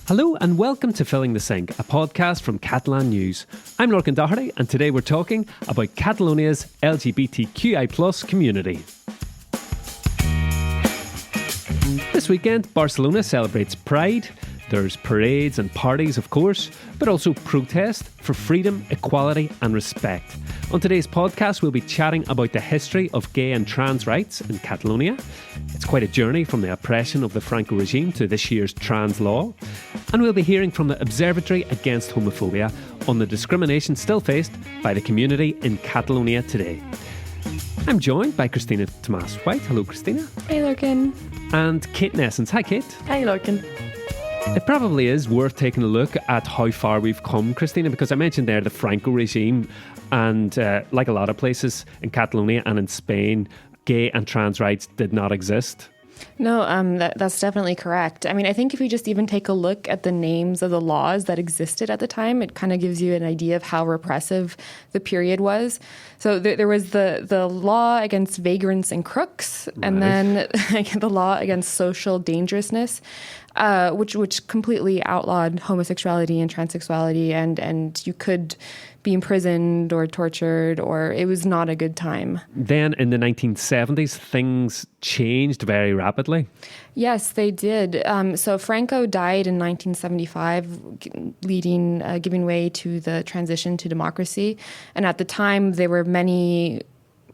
Hello and welcome to Filling the Sink, a podcast from Catalan News. I'm Lorcan Doherty and today we're talking about Catalonia's LGBTQI+ community. This weekend, Barcelona celebrates Pride. There's parades and parties, of course, but also protest for freedom, equality and respect. On today's podcast, we'll be chatting about the history of gay and trans rights in Catalonia. It's quite a journey from the oppression of the Franco regime to this year's trans law. And we'll be hearing from the Observatory Against Homophobia on the discrimination still faced by the community in Catalonia today. I'm joined by Cristina Tomàs White. Hello, Cristina. Hey, Lorcan. And Kate Naessens. Hi, Kate. Hi, Lorcan. It probably is worth taking a look at how far we've come, Cristina, because I mentioned there the Franco regime, and like a lot of places in Catalonia and in Spain, gay and trans rights did not exist. No, that's definitely correct. I mean, I think if you just even take a look at the names of the laws that existed at the time, it kind of gives you an idea of how repressive the period was. So there was the law against vagrants and crooks, and then the law against social dangerousness, which completely outlawed homosexuality and transsexuality, and you could be imprisoned or tortured, or it was not a good time. Then in the 1970s, things changed very rapidly. Yes, they did. So Franco died in 1975, giving way to the transition to democracy. And at the time, there were many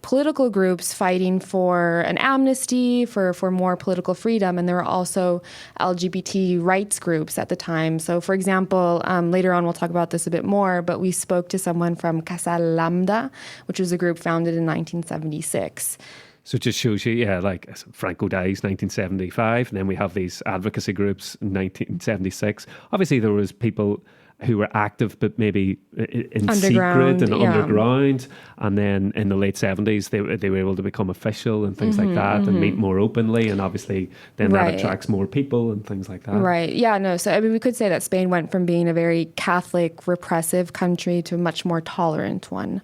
political groups fighting for an amnesty, for more political freedom, and there were also LGBT rights groups at the time. So, for example, later on we'll talk about this a bit more, but we spoke to someone from Catalan, which was a group founded in 1976. So it just shows you, like Franco dies 1975, and then we have these advocacy groups in 1976. Obviously, there was people who were active, but maybe in secret and underground. And then in the late 70s, they were able to become official and things like that and meet more openly. And obviously, then that attracts more people and things like that. Right. Yeah, no. So, I mean, we could say that Spain went from being a very Catholic, repressive country to a much more tolerant one.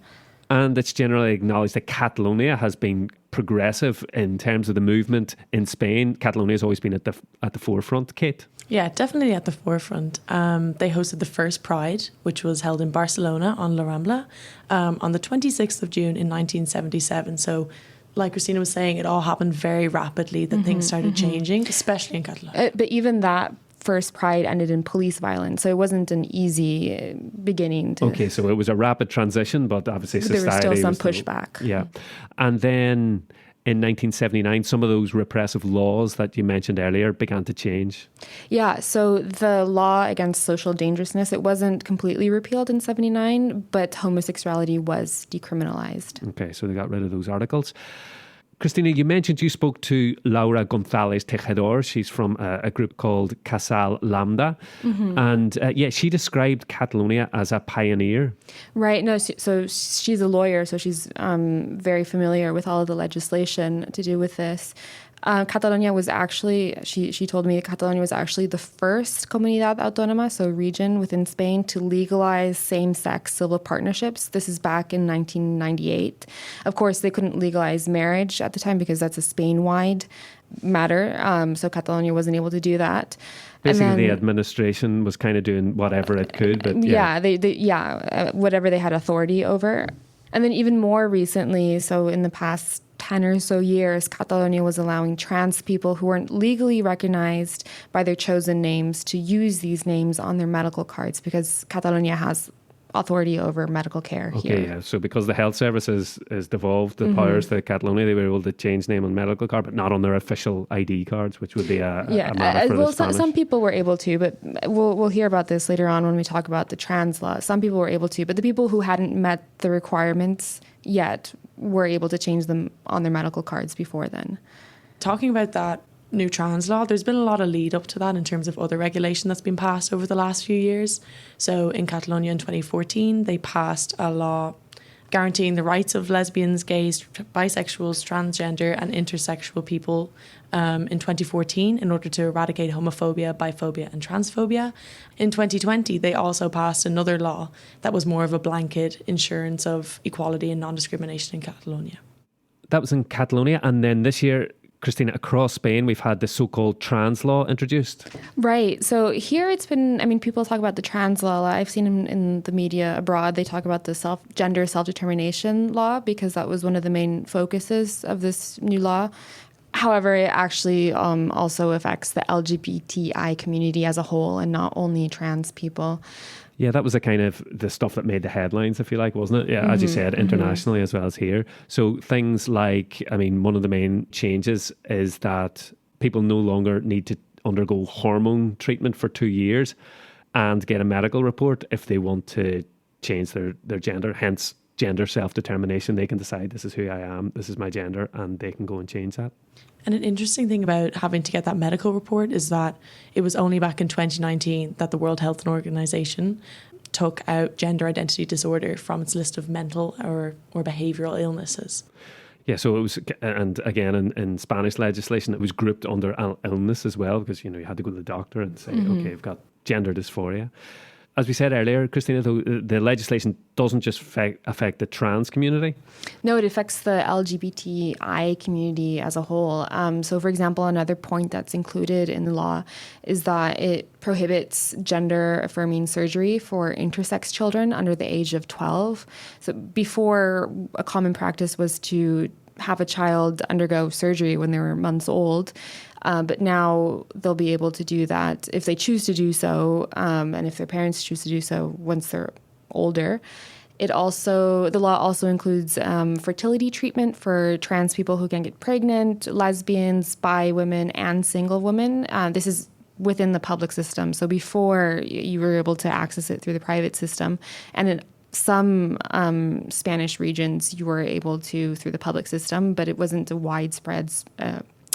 And it's generally acknowledged that Catalonia has been progressive in terms of the movement in Spain. Catalonia has always been at the forefront, Kate. Yeah, definitely at the forefront. They hosted the first Pride, which was held in Barcelona on La Rambla on the 26th of June in 1977. So, like Cristina was saying, it all happened very rapidly that things started changing, especially in Catalonia. But even that first Pride ended in police violence, so it wasn't an easy beginning. Okay, so it was a rapid transition, but obviously society there was still some pushback. Yeah. And then in 1979, some of those repressive laws that you mentioned earlier began to change. Yeah, so the law against social dangerousness, it wasn't completely repealed in 79, but homosexuality was decriminalized. Okay, so they got rid of those articles. Cristina, you mentioned you spoke to Laura González Tejedor. She's from a group called Casal Lambda. And she described Catalonia as a pioneer. Right. No, so she's a lawyer, so she's very familiar with all of the legislation to do with this. Catalonia was actually, she told me that Catalonia was actually the first comunidad autónoma, so region within Spain, to legalize same-sex civil partnerships. This is back in 1998. Of course, they couldn't legalize marriage at the time because that's a Spain-wide matter, so Catalonia wasn't able to do that. Basically, the administration was kind of doing whatever it could, but whatever they had authority over. And then even more recently, so in the past 10 or so years, Catalonia was allowing trans people who weren't legally recognized by their chosen names to use these names on their medical cards because Catalonia has authority over medical care here. Okay, yeah. So because the health service has devolved the powers to Catalonia, they were able to change name on medical card, but not on their official ID cards, which would be a matter for the Spanish. Some people were able to, but we'll hear about this later on when we talk about the trans law. Some people were able to, but the people who hadn't met the requirements yet were able to change them on their medical cards before then. Talking about that new trans law, there's been a lot of lead up to that in terms of other regulation that's been passed over the last few years. So in Catalonia in 2014, they passed a law guaranteeing the rights of lesbians, gays, bisexuals, transgender and intersexual people in 2014 in order to eradicate homophobia, biphobia and transphobia. In 2020, they also passed another law that was more of a blanket insurance of equality and non-discrimination in Catalonia. That was in Catalonia, and then this year Cristina, across Spain, we've had the so-called trans law introduced. Right. So here it's been, I mean, people talk about the trans law. I've seen in the media abroad, they talk about the gender self-determination law because that was one of the main focuses of this new law. However, it actually also affects the LGBTI community as a whole and not only trans people. Yeah, that was the stuff that made the headlines, if you like, wasn't it? Yeah, as you said, internationally as well as here. So things like, I mean, one of the main changes is that people no longer need to undergo hormone treatment for 2 years and get a medical report if they want to change their gender, hence gender self-determination. They can decide this is who I am, this is my gender, and they can go and change that. And an interesting thing about having to get that medical report is that it was only back in 2019 that the World Health Organization took out gender identity disorder from its list of mental or behavioural illnesses. Yeah, so it was, and again, in Spanish legislation, it was grouped under illness as well because, you had to go to the doctor and say, okay, I've got gender dysphoria. As we said earlier, Cristina, though, the legislation doesn't just affect the trans community. No, it affects the LGBTI community as a whole. So, for example, another point that's included in the law is that it prohibits gender-affirming surgery for intersex children under the age of 12. So before, a common practice was to have a child undergo surgery when they were months old. But now they'll be able to do that if they choose to do so, and if their parents choose to do so once they're older. The law also includes fertility treatment for trans people who can get pregnant, lesbians, bi women, and single women. This is within the public system. So before, you were able to access it through the private system, and in some Spanish regions you were able to through the public system, but it wasn't a widespread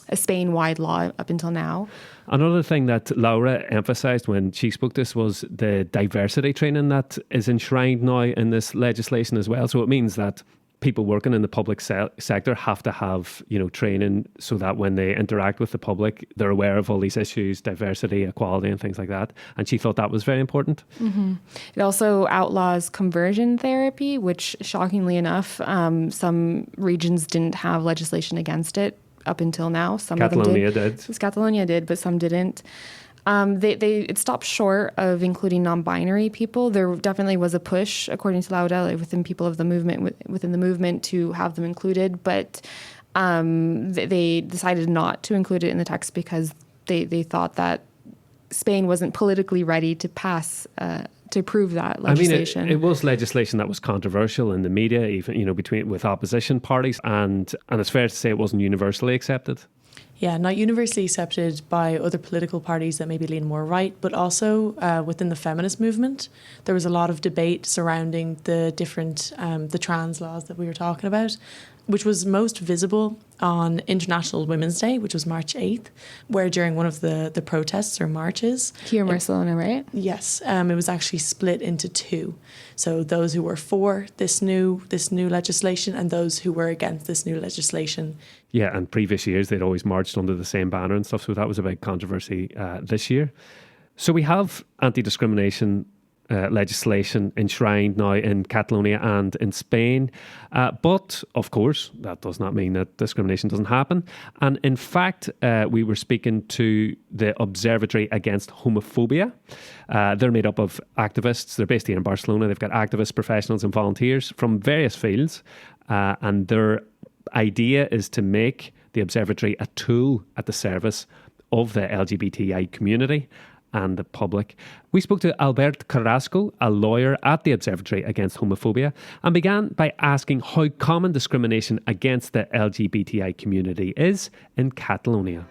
a Spain-wide law up until now. Another thing that Laura emphasised when she spoke to us was the diversity training that is enshrined now in this legislation as well. So it means that people working in the public sector have to have, training so that when they interact with the public, they're aware of all these issues, diversity, equality and things like that. And she thought that was very important. Mm-hmm. It also outlaws conversion therapy, which shockingly enough, some regions didn't have legislation against it up until now. Catalonia did. Catalonia did, but some didn't. It stopped short of including non-binary people. There definitely was a push, according to Laura, within people of the movement, within the movement, to have them included, but they decided not to include it in the text because they thought that Spain wasn't politically ready to pass to approve that legislation. I mean, it was legislation that was controversial in the media, even with opposition parties, and it's fair to say it wasn't universally accepted. Yeah, not universally accepted by other political parties that maybe lean more right, but also within the feminist movement. There was a lot of debate surrounding the different, the trans laws that we were talking about, which was most visible on International Women's Day, which was March 8th, where during one of the protests or marches... Here in Barcelona, right? Yes, it was actually split into two. So those who were for this new legislation and those who were against this new legislation. Yeah, and previous years they'd always marched under the same banner and stuff, so that was a big controversy this year. So we have anti-discrimination legislation enshrined now in Catalonia and in Spain. But, of course, that does not mean that discrimination doesn't happen. And in fact, we were speaking to the Observatory Against Homophobia. They're made up of activists. They're based here in Barcelona. They've got activists, professionals and volunteers from various fields. And their idea is to make the observatory a tool at the service of the LGBTI community and the public. We spoke to Albert Carrasco, a lawyer at the Observatory Against Homophobia, and began by asking how common discrimination against the LGBTI community is in Catalonia.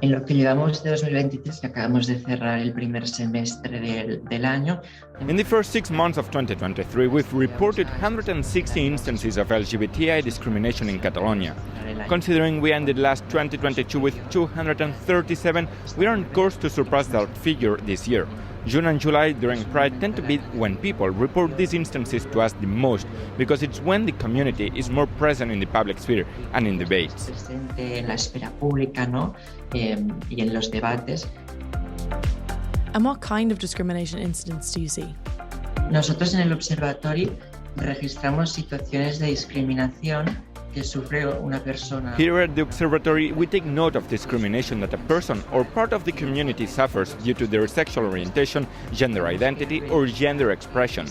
En lo que llevamos de 2023, que acabamos de cerrar el primer semestre del año. In the first 6 months of 2023, we've reported 160 instances of LGBTI discrimination in Catalonia. Considering we ended last 2022 with 237, we are on course to surpass that figure this year. June and July during Pride tend to be when people report these instances to us the most, because it's when the community is more present in the public sphere and in debates. Presente en la esfera pública, ¿no? Y en los debates. And what kind of discrimination incidents do you see? Nosotros en el Observatory registramos situaciones de discriminación que sufre una persona. Here at the Observatory, we take note of discrimination that a person or part of the community suffers due to their sexual orientation, gender identity, or gender expression.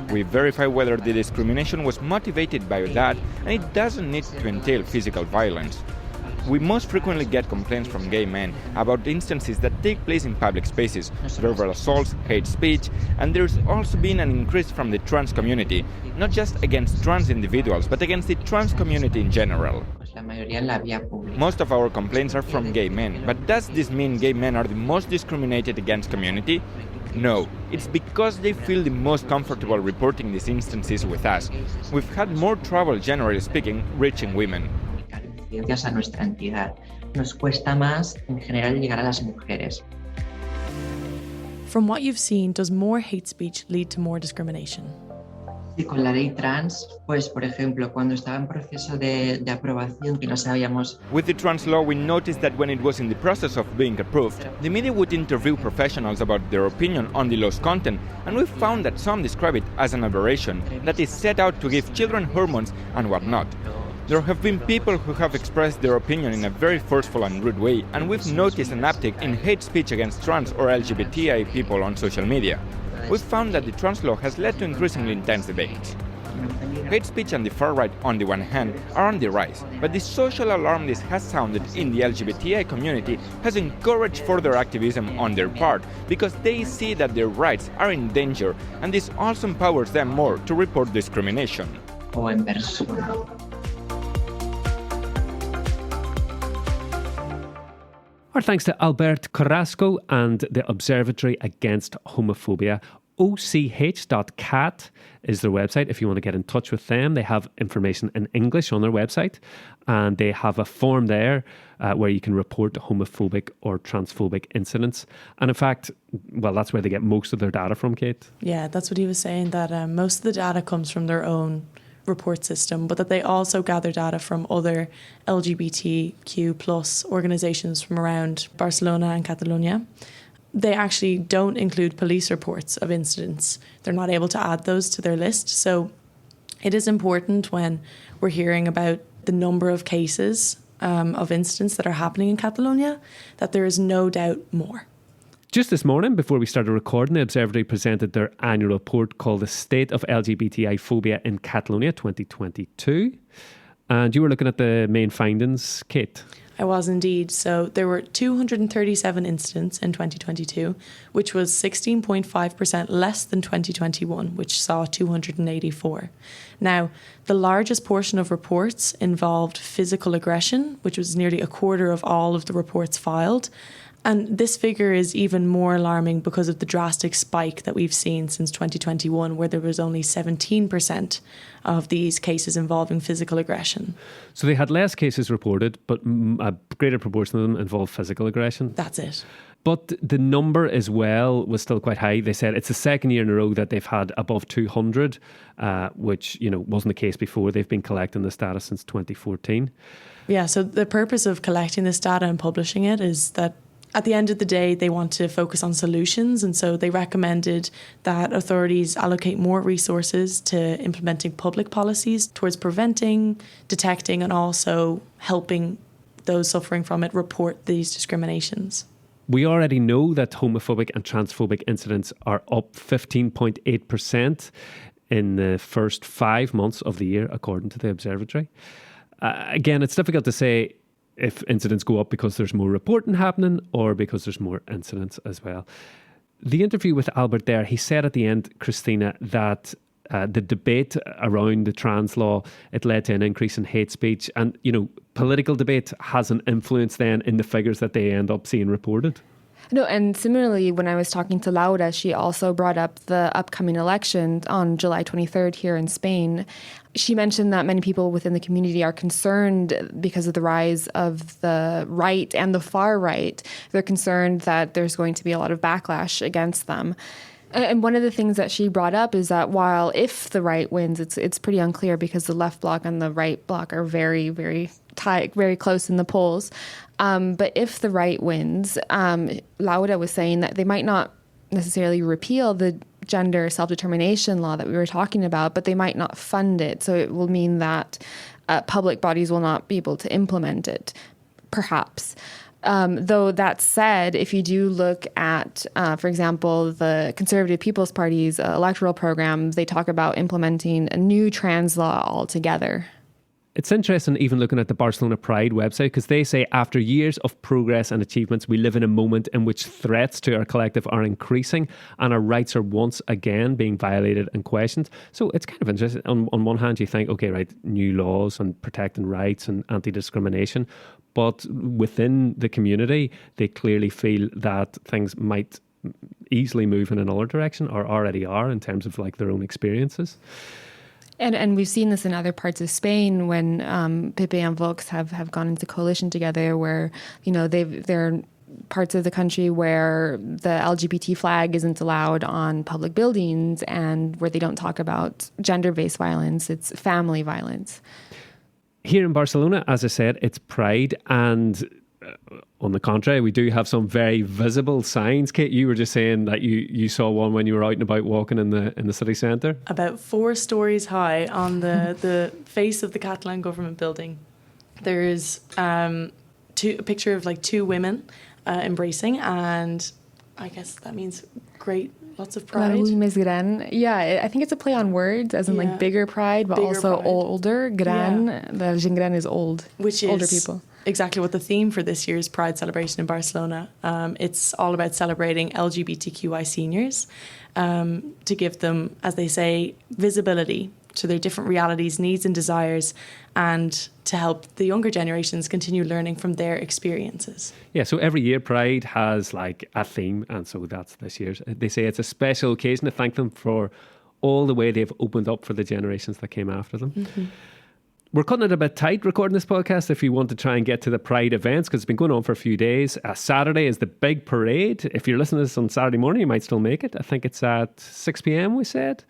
We verify whether the discrimination was motivated by that, and it doesn't need to entail physical violence. We most frequently get complaints from gay men about instances that take place in public spaces, verbal assaults, hate speech, and there's also been an increase from the trans community, not just against trans individuals, but against the trans community in general. Most of our complaints are from gay men, but does this mean gay men are the most discriminated against community? No, it's because they feel the most comfortable reporting these instances with us. We've had more trouble, generally speaking, reaching women. A nuestra entidad. Nos cuesta más, en general, llegar a las mujeres. From what you've seen, does more hate speech lead to more discrimination? Y con la ley trans, pues, por ejemplo, cuando estaba en proceso de aprobación, que no sabíamos... With the trans law, we noticed that when it was in the process of being approved, the media would interview professionals about their opinion on the law's content, and we found that some describe it as an aberration that is set out to give children hormones and whatnot. There have been people who have expressed their opinion in a very forceful and rude way, and we've noticed an uptick in hate speech against trans or LGBTQI people on social media. We've found that the trans law has led to increasingly intense debates. Hate speech and the far right, on the one hand, are on the rise, but the social alarm this has sounded in the LGBTI community has encouraged further activism on their part because they see that their rights are in danger, and this also empowers them more to report discrimination. O en persona. Our thanks to Albert Carrasco and the Observatory Against Homophobia. OCH.cat is their website if you want to get in touch with them. They have information in English on their website, and they have a form there where you can report homophobic or transphobic incidents. And in fact, well, that's where they get most of their data from, Kate. Yeah, that's what he was saying, that most of the data comes from their own report system, but that they also gather data from other LGBTQ plus organisations from around Barcelona and Catalonia. They actually don't include police reports of incidents. They're not able to add those to their list. So it is important when we're hearing about the number of cases of incidents that are happening in Catalonia, that there is no doubt more. Just this morning, before we started recording, the Observatory presented their annual report called The State of LGBTI Phobia in Catalonia 2022. And you were looking at the main findings, Kate. I was indeed. So there were 237 incidents in 2022, which was 16.5% less than 2021, which saw 284. Now, the largest portion of reports involved physical aggression, which was nearly a quarter of all of the reports filed. And this figure is even more alarming because of the drastic spike that we've seen since 2021, where there was only 17% of these cases involving physical aggression. So they had less cases reported, but a greater proportion of them involved physical aggression. That's it. But the number as well was still quite high. They said it's the second year in a row that they've had above 200, which wasn't the case before. They've been collecting this data since 2014. Yeah, so the purpose of collecting this data and publishing it is that at the end of the day, they want to focus on solutions, and so they recommended that authorities allocate more resources to implementing public policies towards preventing, detecting, and also helping those suffering from it report these discriminations. We already know that homophobic and transphobic incidents are up 15.8% in the first 5 months of the year, according to the Observatory. Again, it's difficult to say if incidents go up because there's more reporting happening or because there's more incidents as well. The interview with Albert there, he said at the end, Cristina, that the debate around the trans law, it led to an increase in hate speech. And, political debate has an influence then in the figures that they end up seeing reported. No, and similarly, when I was talking to Laura, she also brought up the upcoming election on July 23rd here in Spain. She mentioned that many people within the community are concerned because of the rise of the right and the far right. They're concerned that there's going to be a lot of backlash against them. And one of the things that she brought up is that while if the right wins, it's pretty unclear because the left bloc and the right bloc are very, very tight, very close in the polls. But if the right wins, Laura was saying that they might not necessarily repeal the gender self-determination law that we were talking about, but they might not fund it. So it will mean that public bodies will not be able to implement it, perhaps. Though that said, if you do look at, for example, the Conservative People's Party's electoral program, they talk about implementing a new trans law altogether. It's interesting even looking at the Barcelona Pride website, because they say after years of progress and achievements, we live in a moment in which threats to our collective are increasing and our rights are once again being violated and questioned. So it's kind of interesting. On one hand, you think, okay, right, new laws and protecting rights and anti-discrimination. But within the community, they clearly feel that things might easily move in another direction, or already are, in terms of like their own experiences. And we've seen this in other parts of Spain when PP and Vox have gone into coalition together, where, you know, there are parts of the country where the LGBT flag isn't allowed on public buildings, and where they don't talk about gender-based violence, it's family violence. Here in Barcelona, as I said, it's Pride, and on the contrary, we do have some very visible signs. Kate, you were just saying that you saw one when you were out and about walking in the city centre. About 4 stories high on the face of the Catalan government building, there is a picture of like 2 women embracing, and I guess that means great. Lots of pride. Més gran. Yeah, I think it's a play on words, as in like bigger pride, but bigger also pride. Older. Gran. Yeah. The gent gran is old. Which older is people. Exactly what the theme for this year's Pride celebration in Barcelona. It's all about celebrating LGBTQI seniors to give them, as they say, visibility to their different realities, needs and desires, and to help the younger generations continue learning from their experiences. Yeah, so every year Pride has like a theme, and so that's this year's. They say it's a special occasion to thank them for all the way they've opened up for the generations that came after them. Mm-hmm. We're cutting it a bit tight recording this podcast if you want to try and get to the Pride events, because it's been going on for a few days. Saturday is the big parade. If you're listening to this on Saturday morning, you might still make it. I think it's at 6 p.m, we said.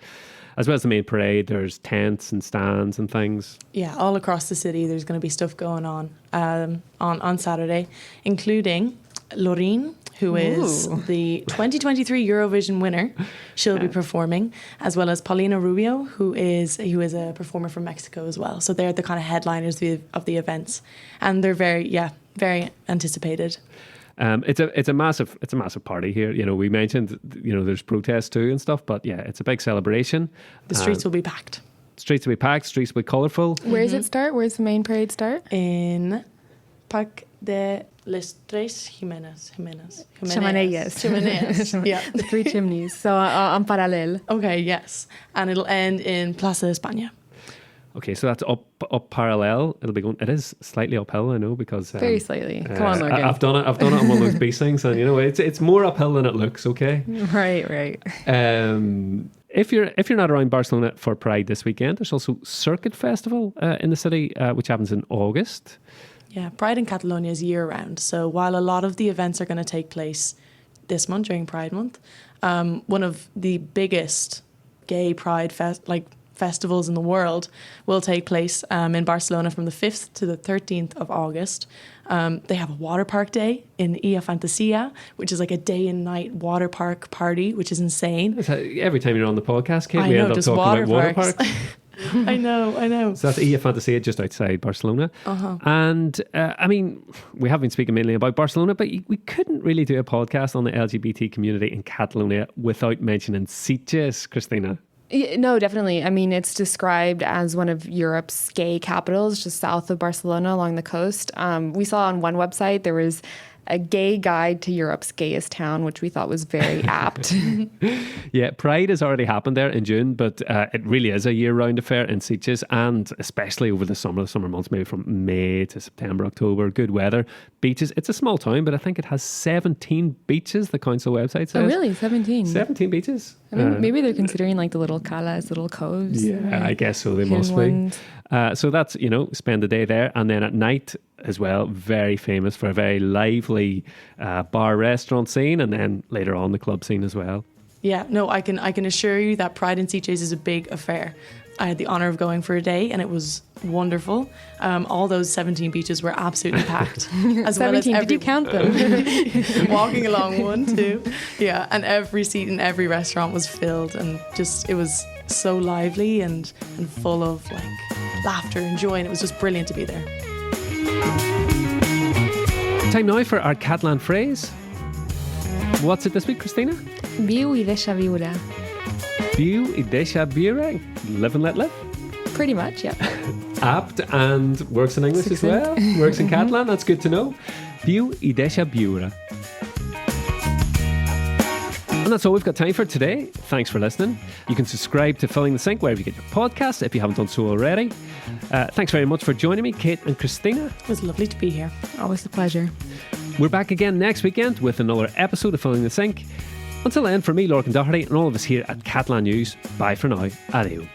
As well as the main parade, there's tents and stands and things. Yeah, all across the city, there's going to be stuff going on Saturday, including Lorcan, who is the 2023 Eurovision winner. She'll be performing, as well as Paulina Rubio, who is a performer from Mexico as well. So they're the kind of headliners of the events, and they're very anticipated. It's a massive party here. You know, we mentioned, you know, there's protests too and stuff, but yeah, it's a big celebration. The streets will be packed. Streets will be packed. Streets will be colourful. Where does it start? Where's the main parade start? In Parc de les Tres Chimeneas. Yeah, the 3 chimneys. So en parallel. Okay, yes, and it'll end in Plaza de España. Okay, so that's up parallel. It'll be going. It is slightly uphill, I know, because very slightly. Come on, Lorcan. I've done it on one of those beast things, and you know, it's more uphill than it looks. Okay. Right. If you're not around Barcelona for Pride this weekend, there's also Circuit Festival in the city, which happens in August. Yeah, Pride in Catalonia is year round. So while a lot of the events are going to take place this month during Pride Month, one of the biggest gay Pride festivals in the world will take place in Barcelona from the 5th to the 13th of August. They have a water park day in Ia Fantasia, which is like a day and night water park party, which is insane. Every time you're on the podcast, Kate, we end up talking about water parks. I know. So that's Ia Fantasia, just outside Barcelona. Uh-huh. And I mean, we have been speaking mainly about Barcelona, but we couldn't really do a podcast on the LGBT community in Catalonia without mentioning Sitges, Cristina. No, definitely. I mean, it's described as one of Europe's gay capitals, just south of Barcelona along the coast. We saw on one website there was a gay guide to Europe's gayest town, which we thought was very apt. Yeah, Pride has already happened there in June, but it really is a year-round affair in Sitges, and especially over the summer months, maybe from May to September, October, good weather, beaches. It's a small town, but I think it has 17 beaches, the council website says. Oh, really? 17? 17 beaches. I mean, maybe they're considering like the little calas, little coves. Yeah, I guess so. They must be. So that's, you know, spend the day there. And then at night as well, very famous for a very lively bar restaurant scene. And then later on the club scene as well. Yeah, no, I can assure you that Pride in Sitges is a big affair. I had the honour of going for a day, and it was wonderful. All those 17 beaches were absolutely packed. As 17, well as did you count them? walking along 1, 2. Yeah, and every seat in every restaurant was filled, and just, it was so lively and full of like laughter and joy, and it was just brilliant to be there. Time now for our Catalan phrase. What's it this week, Cristina? Viu i deixa viure. Viu i deixa viure. Live and let live. Pretty much, yeah. Apt and works in English as well. Works in Catalan. That's good to know. Viu i deixa viure. And that's all we've got time for today. Thanks for listening. You can subscribe to Filling the Sink wherever you get your podcasts if you haven't done so already. Thanks very much for joining me, Kate and Cristina. It was lovely to be here. Always a pleasure. We're back again next weekend with another episode of Filling the Sink. Until then, for me, Lorcan Doherty, and all of us here at Catalan News, bye for now. Adieu.